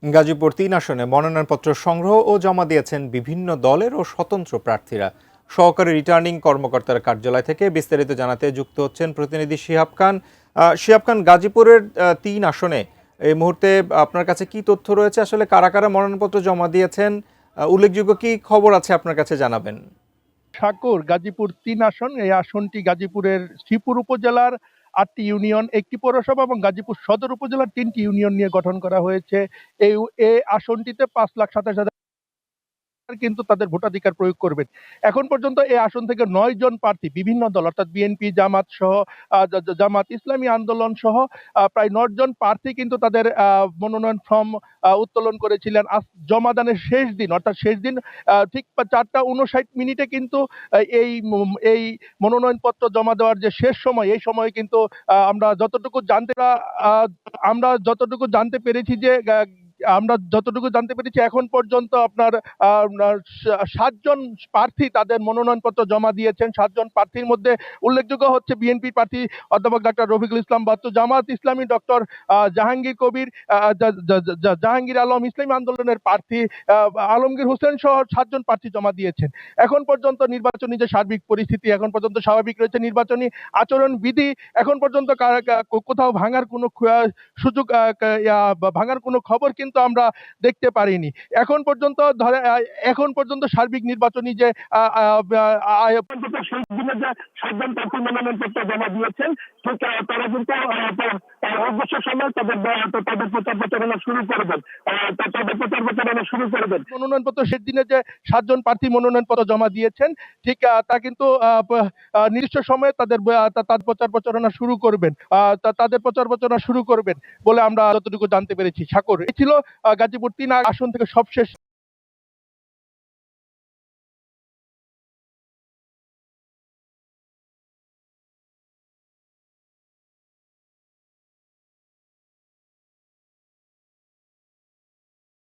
গাজীপুর ৩ আসনে মনোনয়নপত্র সংগ্রহ ও জমা দিয়েছেন বিভিন্ন দলের ও স্বতন্ত্র প্রার্থীরা। সহকারী রিটার্নিং কর্মকর্তার কার্যালয় থেকে বিস্তারিত জানাতে যুক্ত হচ্ছেন প্রতিনিধি শিহাব খান। শিহাব খান, গাজীপুরের ৩ আসনে এই মুহূর্তে আপনার কাছে কি তথ্য রয়েছে? আসলে কারা কারা মনোনয়নপত্র জমা দিয়েছেন, উল্লেখযোগ্য কি খবর আছে আপনার কাছে জানাবেন। ঠাকুর গাজীপুর ৩ আসন। এই আসনটি গাজীপুরের শ্রীপুর উপজেলার ৮টি ইউনিয়ন, ১টি পৌরসভা এবং গাজীপুর সদর উপজেলার ৩টি ইউনিয়ন নিয়ে গঠন করা হয়েছে। এই আসনটিতে ৫,২৭,০০০ কিন্তু তাদের ভোটাধিকার প্রয়োগ করবেন। এখন পর্যন্ত এই আসন থেকে ৯ জন প্রার্থী বিভিন্ন দল অর্থাৎ বিএনপি, জামাত সহ জামাত ইসলামী আন্দোলন সহ প্রায় ৯ জন প্রার্থী কিন্তু তাদের মনোনয়ন ফর্ম উত্তোলন করেছিলেন। আজ জমাদানের শেষ দিন অর্থাৎ শেষ দিন ঠিক ৪টা ৫৯ মিনিটে কিন্তু এই মনোনয়নপত্র জমা দেওয়ার যে শেষ সময়, এই সময়ে কিন্তু আমরা যতটুকু জানতে পেরেছি যে এখন পর্যন্ত আপনার ৭ জন প্রার্থী তাদের মনোনয়নপত্র জমা দিয়েছেন। ৭ জন প্রার্থীর মধ্যে উল্লেখযোগ্য হচ্ছে বিএনপি প্রার্থী অধ্যাপক ডাক্তার রফিকুল ইসলাম বাচ্চু, জামাত ইসলামী ডক্টর জাহাঙ্গীর কবির, জাহাঙ্গীর আলম, ইসলামী আন্দোলনের প্রার্থী আলমগীর হোসেন সহ ৭ জন প্রার্থী জমা দিয়েছেন। এখন পর্যন্ত নির্বাচনী যে সার্বিক পরিস্থিতি এখন পর্যন্ত স্বাভাবিক রয়েছে। নির্বাচনী আচরণবিধি এখন পর্যন্ত কোথাও ভাঙার কোনো সুযোগ ভাঙার কোনো খবর কিন্তু আমরা দেখতে পারিনি। এখন পর্যন্ত সার্বিক নির্বাচনী যে শেষ দিনে যে ৭ জন প্রার্থী মনোনয়নপত্র জমা দিয়েছেন, ঠিক তারা কিন্তু অবশ্য সময় তাদের প্রচার প্রচারণা শুরু করবেন। মনোনয়নপত্র শেষ দিনে যে ৭ জন প্রার্থী মনোনয়নপত্র জমা দিয়েছেন, ঠিক তা কিন্তু নির্দিষ্ট সময়ে তাদের প্রচার প্রচারণা শুরু করবেন। বলে আমরা যতটুকু জানতে পেরেছি। সাগর, এই ছিল গাজীপুর ৩ আসন থেকে সবশেষ